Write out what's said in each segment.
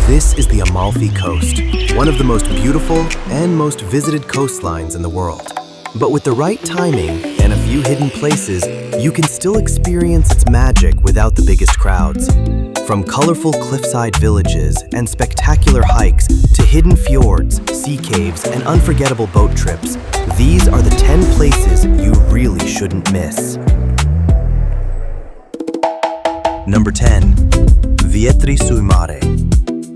This is the Amalfi Coast, one of the most beautiful and most visited coastlines in the world. But with the right timing and a few hidden places, you can still experience its magic without the biggest crowds. From colorful cliffside villages and spectacular hikes to hidden fjords, sea caves, and unforgettable boat trips, these are the 10 places you really shouldn't miss. Number 10. Vietri sul Mare.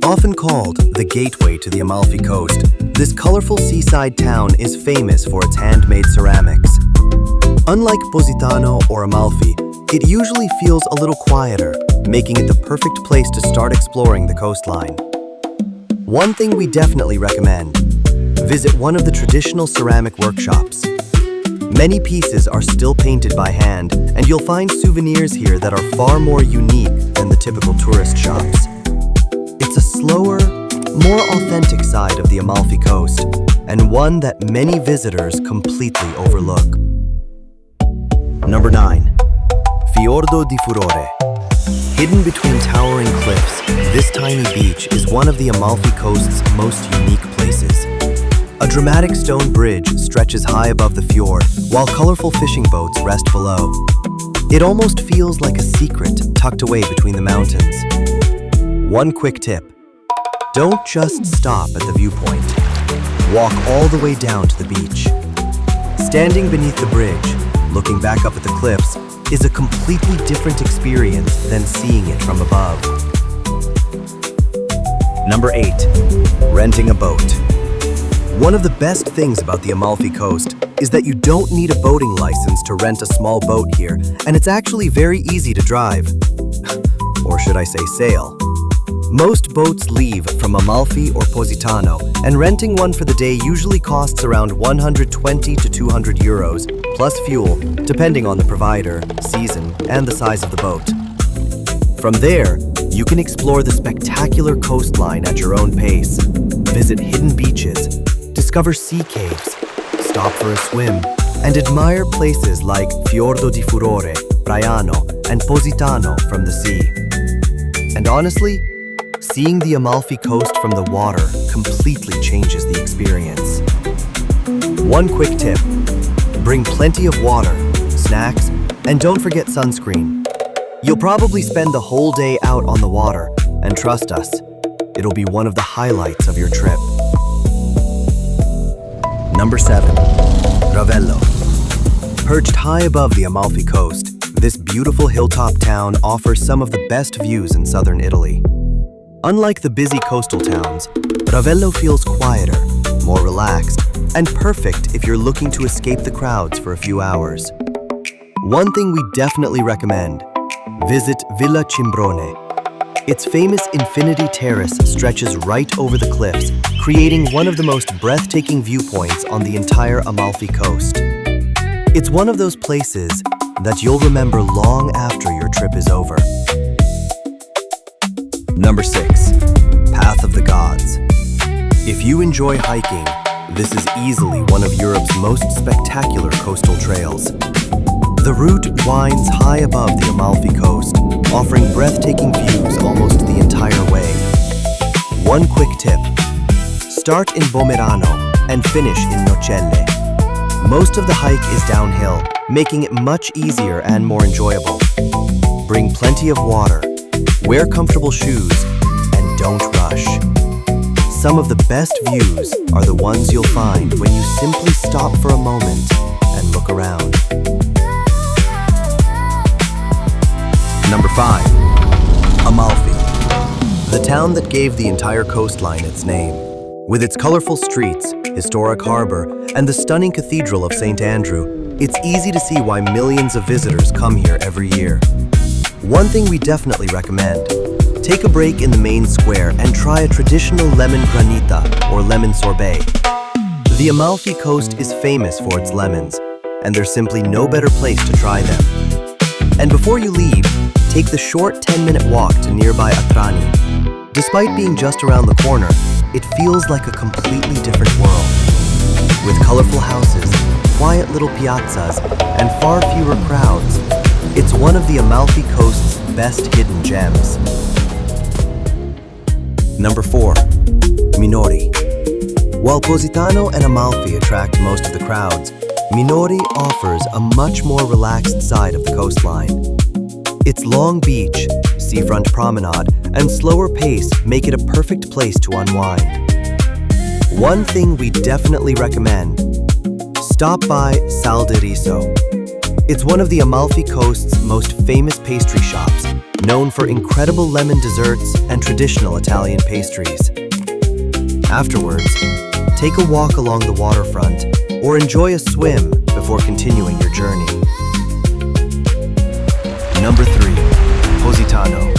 Often called the gateway to the Amalfi Coast, this colorful seaside town is famous for its handmade ceramics. Unlike Positano or Amalfi, it usually feels a little quieter, making it the perfect place to start exploring the coastline. One thing we definitely recommend: visit one of the traditional ceramic workshops. Many pieces are still painted by hand, and you'll find souvenirs here that are far more unique than the typical tourist shops. It's a slower, more authentic side of the Amalfi Coast, and one that many visitors completely overlook. Number 9. Fiordo di Furore. Hidden between towering cliffs, this tiny beach is one of the Amalfi Coast's most unique places. A dramatic stone bridge stretches high above the fjord, while colorful fishing boats rest below. It almost feels like a secret tucked away between the mountains. One quick tip: don't just stop at the viewpoint. Walk all the way down to the beach. Standing beneath the bridge, looking back up at the cliffs, is a completely different experience than seeing it from above. Number 8. Renting a boat. One of the best things about the Amalfi Coast is that you don't need a boating license to rent a small boat here, and it's actually very easy to drive. Or should I say sail? Most boats leave from Amalfi or Positano, and renting one for the day usually costs around 120 to 200 euros, plus fuel, depending on the provider, season, and the size of the boat. From there, you can explore the spectacular coastline at your own pace, visit hidden beaches, discover sea caves, stop for a swim, and admire places like Fiordo di Furore, and Positano from the sea. And honestly, seeing the Amalfi Coast from the water completely changes the experience. One quick tip: bring plenty of water, snacks, and don't forget sunscreen. You'll probably spend the whole day out on the water, and trust us, it'll be one of the highlights of your trip. Number 7. Ravello. Perched high above the Amalfi Coast, this beautiful hilltop town offers some of the best views in southern Italy. Unlike the busy coastal towns, Ravello feels quieter, more relaxed, and perfect if you're looking to escape the crowds for a few hours. One thing we definitely recommend: visit Villa Cimbrone. Its famous infinity terrace stretches right over the cliffs, creating one of the most breathtaking viewpoints on the entire Amalfi Coast. It's one of those places that you'll remember long after your trip is over. Number 6. Path of the Gods. If you enjoy hiking, this is easily one of Europe's most spectacular coastal trails. The route winds high above the Amalfi Coast, offering breathtaking views almost the entire way. One quick tip: start in Bomerano and finish in Nocelle. Most of the hike is downhill, making it much easier and more enjoyable. Bring plenty of water, wear comfortable shoes, and don't rush. Some of the best views are the ones you'll find when you simply stop for a moment and look around. Number 5. Amalfi. The town that gave the entire coastline its name. With its colorful streets, historic harbor, and the stunning Cathedral of St. Andrew, it's easy to see why millions of visitors come here every year. One thing we definitely recommend: take a break in the main square and try a traditional lemon granita or lemon sorbet. The Amalfi Coast is famous for its lemons, and there's simply no better place to try them. And before you leave, take the short 10-minute walk to nearby Atrani. Despite being just around the corner, it feels like a completely different world. With colorful houses, quiet little piazzas, and far fewer crowds, it's one of the Amalfi Coast's best hidden gems. Number 4. Minori. While Positano and Amalfi attract most of the crowds, Minori offers a much more relaxed side of the coastline. Its long beach, seafront promenade, and slower pace make it a perfect place to unwind. One thing we definitely recommend: stop by Sal di Riso. It's one of the Amalfi Coast's most famous pastry shops, known for incredible lemon desserts and traditional Italian pastries. Afterwards, take a walk along the waterfront or enjoy a swim before continuing your journey. Number 3. Positano.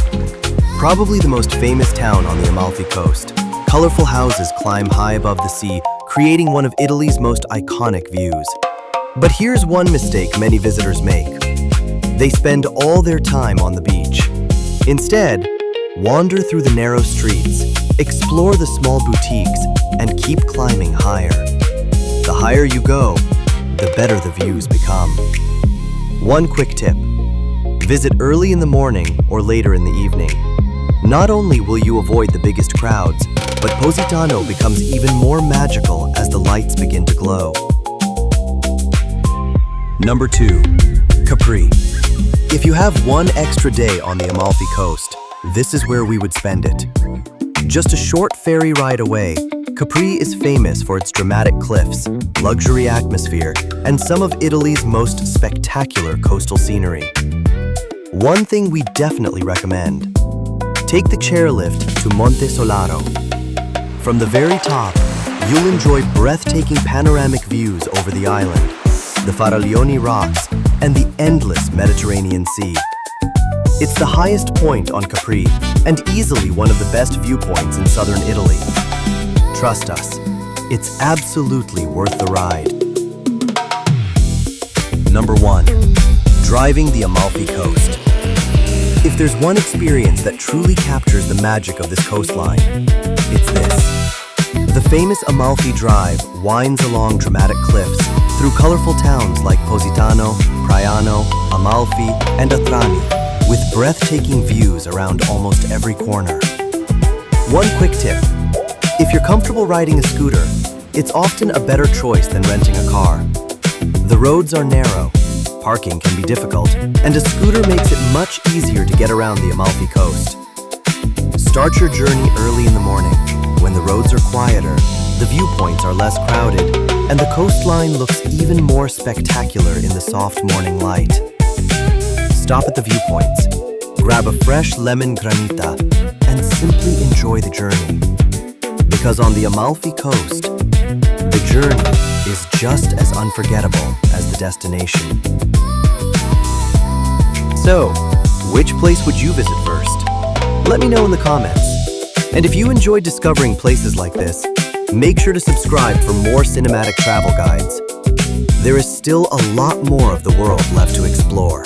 Probably the most famous town on the Amalfi Coast. Colorful houses climb high above the sea, creating one of Italy's most iconic views. But here's one mistake many visitors make. They spend all their time on the beach. Instead, wander through the narrow streets, explore the small boutiques, and keep climbing higher. The higher you go, the better the views become. One quick tip: visit early in the morning or later in the evening. Not only will you avoid the biggest crowds, but Positano becomes even more magical as the lights begin to glow. Number 2. Capri. If you have one extra day on the Amalfi Coast, this is where we would spend it. Just a short ferry ride away, Capri is famous for its dramatic cliffs, luxury atmosphere, and some of Italy's most spectacular coastal scenery. One thing we definitely recommend: take the chairlift to Monte Solaro. From the very top, you'll enjoy breathtaking panoramic views over the island, the Faraglioni Rocks, and the endless Mediterranean Sea. It's the highest point on Capri and easily one of the best viewpoints in southern Italy. Trust us, it's absolutely worth the ride. Number 1. Driving the Amalfi Coast. If there's one experience that truly captures the magic of this coastline, it's this. The famous Amalfi Drive winds along dramatic cliffs through colorful towns like Positano, Praiano, Amalfi, and Atrani, with breathtaking views around almost every corner. One quick tip: if you're comfortable riding a scooter, it's often a better choice than renting a car. The roads are narrow, parking can be difficult, and a scooter makes it much easier to get around the Amalfi Coast. Start your journey early in the morning, when the roads are quieter, the viewpoints are less crowded, and the coastline looks even more spectacular in the soft morning light. Stop at the viewpoints, grab a fresh lemon granita, and simply enjoy the journey. Because on the Amalfi Coast, the journey is just as unforgettable as the destination. So, which place would you visit first? Let me know in the comments. And if you enjoyed discovering places like this, make sure to subscribe for more cinematic travel guides. There is still a lot more of the world left to explore.